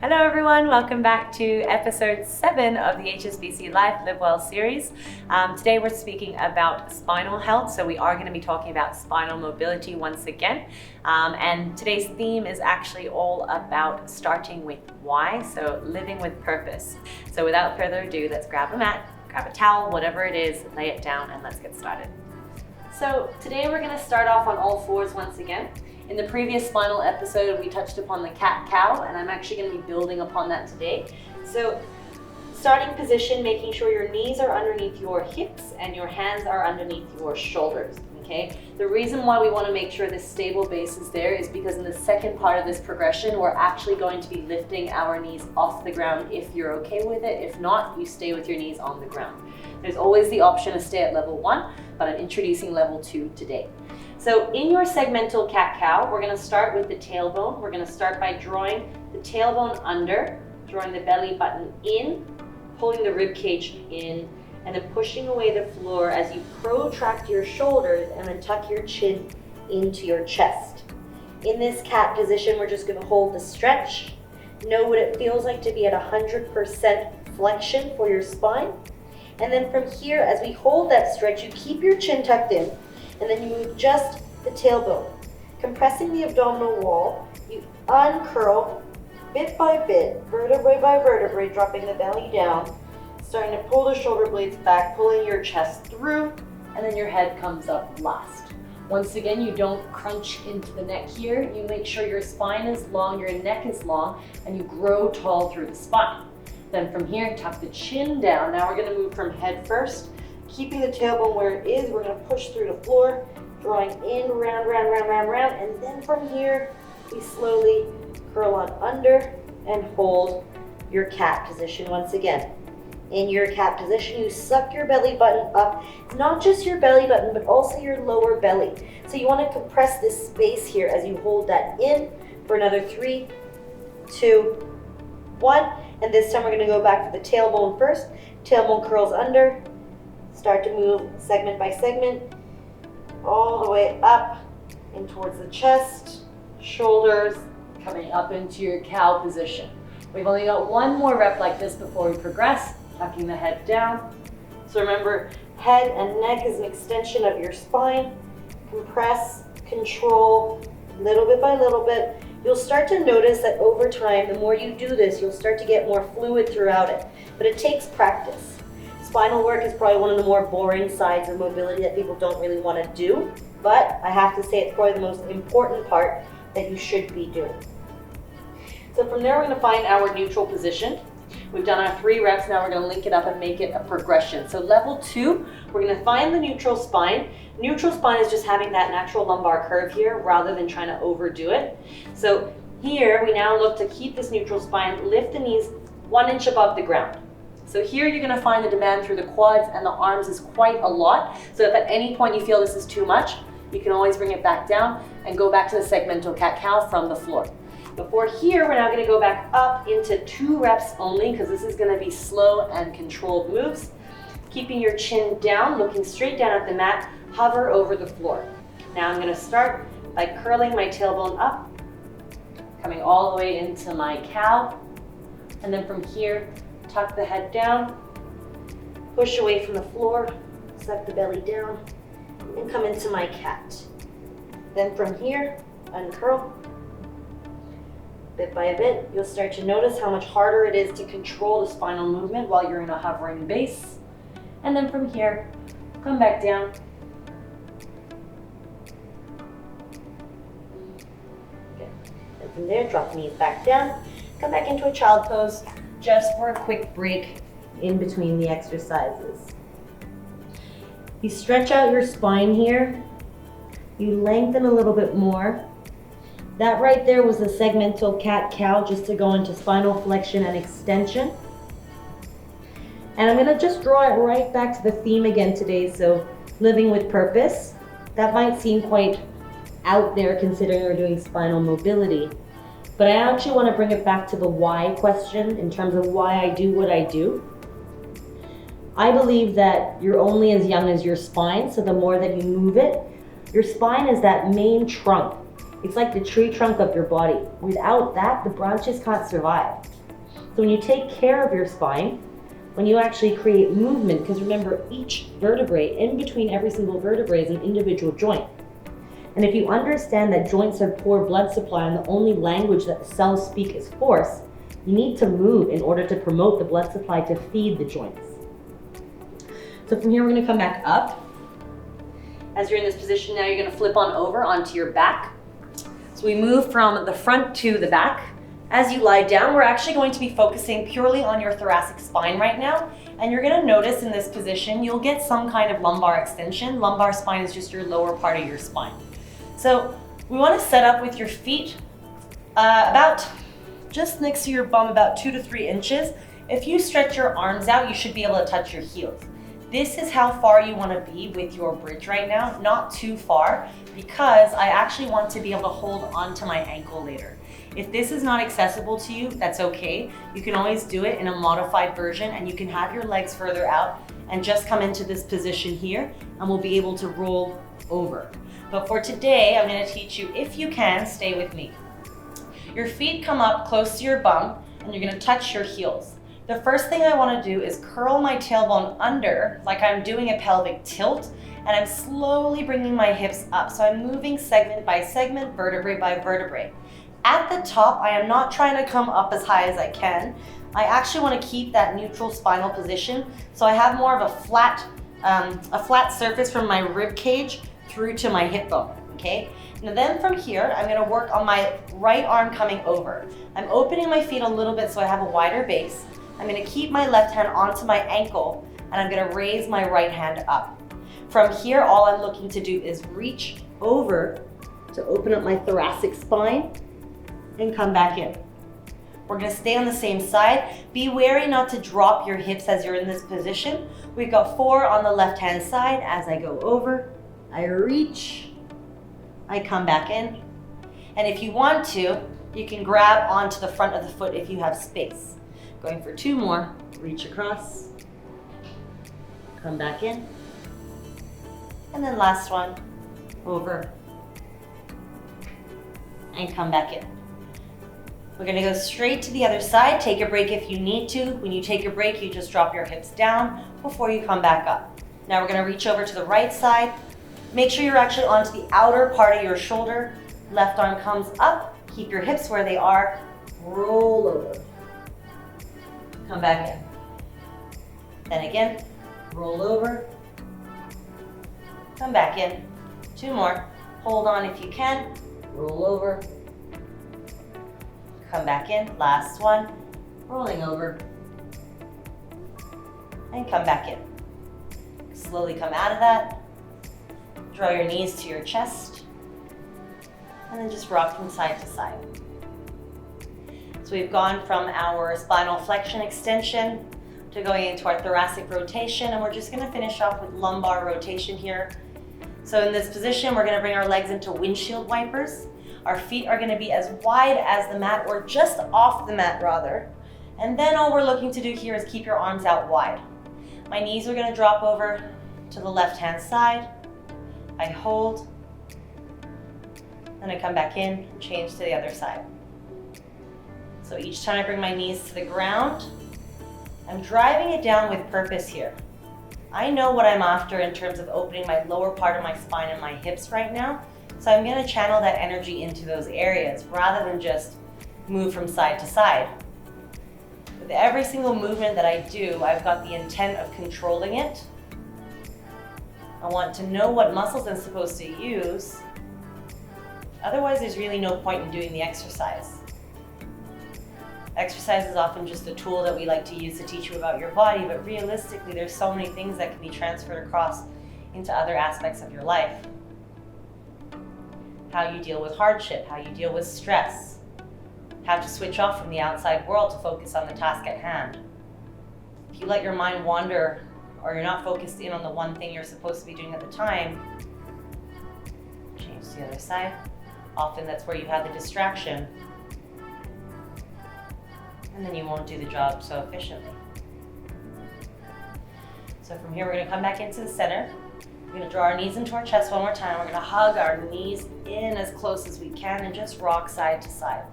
Hello everyone, welcome back to episode 7 of the HSBC Life Live Well series. Today we're speaking about spinal health, so we are going to be talking about spinal mobility once again. And today's theme is actually all about starting with why, so living with purpose. So without further ado, let's grab a mat, grab a towel, whatever it is, lay it down and let's get started. So today we're going to start off on all fours once again. In the previous spinal episode, we touched upon the cat-cow, and I'm actually going to be building upon that today. So, starting position, making sure your knees are underneath your hips and your hands are underneath your shoulders, okay? The reason why we want to make sure this stable base is there is because in the second part of this progression, we're actually going to be lifting our knees off the ground if you're okay with it. If not, you stay with your knees on the ground. There's always the option to stay at level 1, but I'm introducing level 2 today. So in your segmental cat-cow, we're going to start with the tailbone. We're going to start by drawing the tailbone under, drawing the belly button in, pulling the rib cage in, and then pushing away the floor as you protract your shoulders and then tuck your chin into your chest. In this cat position, we're just going to hold the stretch. Know what it feels like to be at 100% flexion for your spine. And then from here, as we hold that stretch, you keep your chin tucked in, and then you move just the tailbone. Compressing the abdominal wall, you uncurl bit by bit, vertebrae by vertebrae, dropping the belly down, starting to pull the shoulder blades back, pulling your chest through, and then your head comes up last. Once again, you don't crunch into the neck here. You make sure your spine is long, your neck is long, and you grow tall through the spine. Then from here, tuck the chin down. Now we're going to move from head first. Keeping the tailbone where it is, we're going to push through the floor, drawing in, round, and then from here, we slowly curl on under and hold your cat position once again. In your cat position, you suck your belly button up, not just your belly button, but also your lower belly. So you want to compress this space here as you hold that in for another 3, 2, 1. And this time we're going to go back to the tailbone first. Tailbone curls under. Start to move segment by segment, all the way up and towards the chest, shoulders, coming up into your cow position. We've only got one more rep like this before we progress, tucking the head down. So remember, head and neck is an extension of your spine. Compress, control, little bit by little bit. You'll start to notice that over time, the more you do this, you'll start to get more fluid throughout it. But it takes practice. Spinal work is probably one of the more boring sides of mobility that people don't really want to do, but I have to say it's probably the most important part that you should be doing. So from there, we're going to find our neutral position. We've done our 3 reps, now we're going to link it up and make it a progression. So level 2, we're going to find the neutral spine. Neutral spine is just having that natural lumbar curve here rather than trying to overdo it. So here, we now look to keep this neutral spine, lift the knees 1 inch above the ground. So here you're going to find the demand through the quads and the arms is quite a lot. So if at any point you feel this is too much, you can always bring it back down and go back to the segmental cat-cow from the floor. Before here, we're now going to go back up into 2 reps only because this is going to be slow and controlled moves. Keeping your chin down, looking straight down at the mat, hover over the floor. Now I'm going to start by curling my tailbone up, coming all the way into my cow, and then from here, tuck the head down, push away from the floor, suck the belly down, and come into my cat. Then from here, uncurl. Bit by bit, you'll start to notice how much harder it is to control the spinal movement while you're in a hovering base. And then from here, come back down. Okay. And from there, drop the knees back down, come back into a child pose, just for a quick break in between the exercises. You stretch out your spine here. You lengthen a little bit more. That right there was the segmental cat-cow, just to go into spinal flexion and extension. And I'm gonna just draw it right back to the theme again today, so living with purpose. That might seem quite out there considering we're doing spinal mobility. But I actually want to bring it back to the why question in terms of why I do what I do. I believe that you're only as young as your spine, so the more that you move it, your spine is that main trunk. It's like the tree trunk of your body. Without that, the branches can't survive. So when you take care of your spine, when you actually create movement, because remember, each vertebrae, in between every single vertebrae is an individual joint. And if you understand that joints have poor blood supply and the only language that the cells speak is force, you need to move in order to promote the blood supply to feed the joints. So from here, we're gonna come back up. As you're in this position now, you're gonna flip on over onto your back. So we move from the front to the back. As you lie down, we're actually going to be focusing purely on your thoracic spine right now. And you're gonna notice in this position, you'll get some kind of lumbar extension. Lumbar spine is just your lower part of your spine. So we wanna set up with your feet about just next to your bum, about 2 to 3 inches. If you stretch your arms out, you should be able to touch your heels. This is how far you want to be with your bridge right now, not too far, because I actually want to be able to hold onto my ankle later. If this is not accessible to you, that's okay. You can always do it in a modified version, and you can have your legs further out and just come into this position here, and we'll be able to roll over. But for today, I'm going to teach you, if you can, stay with me. Your feet come up close to your bum, and you're going to touch your heels. The first thing I want to do is curl my tailbone under, like I'm doing a pelvic tilt, and I'm slowly bringing my hips up. So I'm moving segment by segment, vertebrae by vertebrae. At the top, I am not trying to come up as high as I can. I actually want to keep that neutral spinal position, so I have more of a flat surface from my rib cage through to my hip bone, okay? Now then from here, I'm gonna work on my right arm coming over. I'm opening my feet a little bit so I have a wider base. I'm gonna keep my left hand onto my ankle, and I'm gonna raise my right hand up. From here, all I'm looking to do is reach over to open up my thoracic spine and come back in. We're gonna stay on the same side. Be wary not to drop your hips as you're in this position. We've got 4 on the left-hand side. As I go over, I reach, I come back in. And if you want to, you can grab onto the front of the foot if you have space. Going for 2 more, reach across, come back in. And then last one, over, and come back in. We're gonna go straight to the other side. Take a break if you need to. When you take a break, you just drop your hips down before you come back up. Now we're gonna reach over to the right side. Make sure you're actually onto the outer part of your shoulder. Left arm comes up. Keep your hips where they are. Roll over. Come back in. Then again, roll over. Come back in. 2 more. Hold on if you can. Roll over. Come back in. Last one. Rolling over. And come back in. Slowly come out of that. Draw your knees to your chest. And then just rock from side to side. So we've gone from our spinal flexion extension to going into our thoracic rotation, and we're just gonna finish off with lumbar rotation here. So in this position, we're gonna bring our legs into windshield wipers. Our feet are gonna be as wide as the mat, or just off the mat rather. And then all we're looking to do here is keep your arms out wide. My knees are gonna drop over to the left-hand side. I hold, then I come back in and change to the other side. So each time I bring my knees to the ground, I'm driving it down with purpose here. I know what I'm after in terms of opening my lower part of my spine and my hips right now, so I'm gonna channel that energy into those areas rather than just move from side to side. With every single movement that I do, I've got the intent of controlling it. I want to know what muscles I'm supposed to use. Otherwise, there's really no point in doing the exercise. Exercise is often just a tool that we like to use to teach you about your body, but realistically, there's so many things that can be transferred across into other aspects of your life. How you deal with hardship, how you deal with stress, how to switch off from the outside world to focus on the task at hand. If you let your mind wander, or you're not focused in on the one thing you're supposed to be doing at the time, change to the other side. Often that's where you have the distraction, and then you won't do the job so efficiently. So from here, we're gonna come back into the center. We're gonna draw our knees into our chest one more time. We're gonna hug our knees in as close as we can and just rock side to side.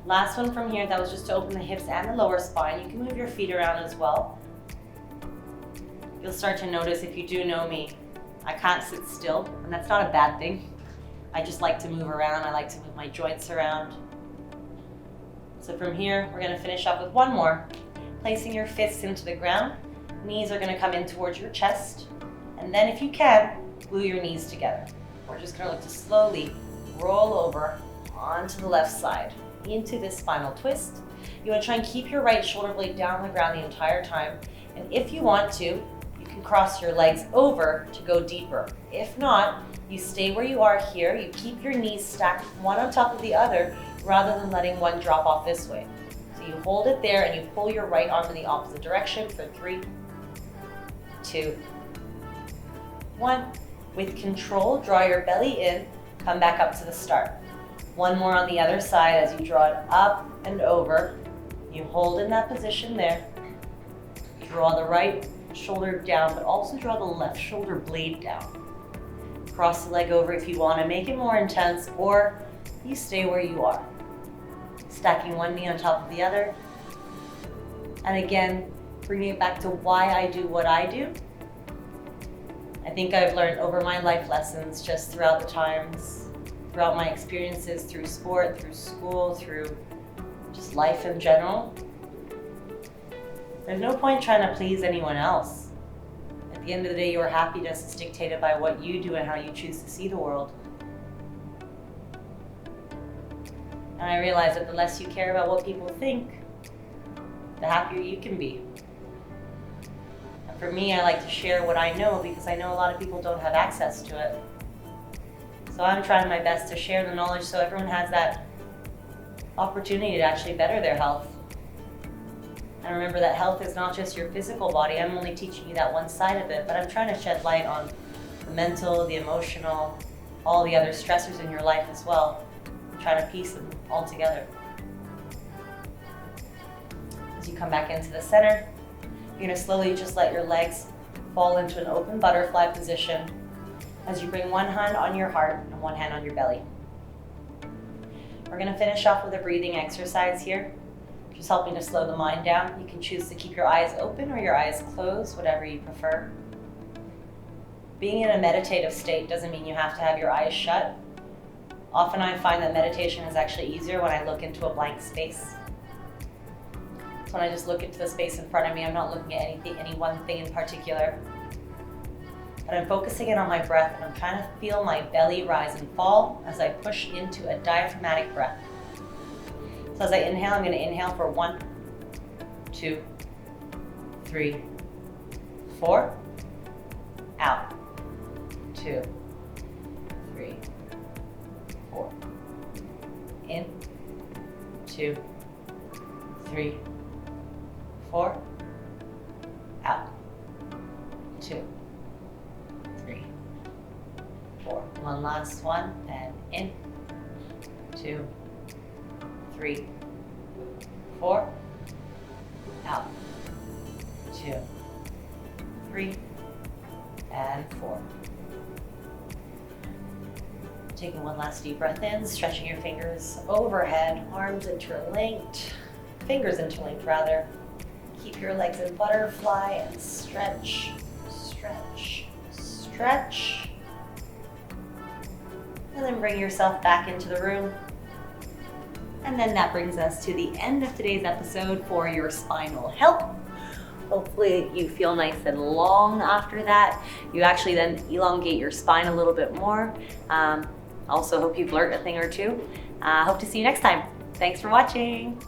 Last one from here, that was just to open the hips and the lower spine. You can move your feet around as well. You'll start to notice, if you do know me, I can't sit still, and that's not a bad thing. I just like to move around. I like to move my joints around. So from here, we're gonna finish up with one more. Placing your fists into the ground. Knees are gonna come in towards your chest. And then if you can, glue your knees together. We're just gonna look to slowly roll over onto the left side, into this spinal twist. You wanna try and keep your right shoulder blade down on the ground the entire time. And if you want to, you can cross your legs over to go deeper. If not, you stay where you are here. You keep your knees stacked one on top of the other rather than letting one drop off this way. So you hold it there and you pull your right arm in the opposite direction for 3, 2, 1. With control, draw your belly in, come back up to the start. One more on the other side as you draw it up and over. You hold in that position there. Draw the right shoulder down, but also draw the left shoulder blade down. Cross the leg over if you want to make it more intense, or you stay where you are. Stacking one knee on top of the other. And again, bringing it back to why I do what I do. I think I've learned over my life lessons just throughout the times, throughout my experiences through sport, through school, through just life in general. There's no point trying to please anyone else. At the end of the day, your happiness is dictated by what you do and how you choose to see the world. And I realize that the less you care about what people think, the happier you can be. And for me, I like to share what I know because I know a lot of people don't have access to it. So I'm trying my best to share the knowledge so everyone has that opportunity to actually better their health. And remember that health is not just your physical body. I'm only teaching you that one side of it, but I'm trying to shed light on the mental, the emotional, all the other stressors in your life as well. I'm trying to piece them all together. As you come back into the center, you're gonna slowly just let your legs fall into an open butterfly position as you bring one hand on your heart and one hand on your belly. We're gonna finish off with a breathing exercise here. Just helping to slow the mind down. You can choose to keep your eyes open or your eyes closed, whatever you prefer. Being in a meditative state doesn't mean you have to have your eyes shut. Often I find that meditation is actually easier when I look into a blank space. So when I just look into the space in front of me, I'm not looking at any one thing in particular. But I'm focusing in on my breath and I'm trying to feel my belly rise and fall as I push into a diaphragmatic breath. So as I inhale, I'm going to inhale for 1, 2, 3, 4. Out. 2, 3, 4. In. 2, 3, 4. Out. 2, 3, 4. One last one, and in. 2, 3, 4, out, 2, 3, and 4. Taking one last deep breath in, stretching your fingers overhead, arms interlinked, fingers interlinked rather. Keep your legs in butterfly and stretch, stretch, stretch. And then bring yourself back into the room. And then that brings us to the end of today's episode for your spinal health. Hopefully you feel nice and long after that. You actually then elongate your spine a little bit more. Also hope you've learned a thing or two. Hope to see you next time. Thanks for watching.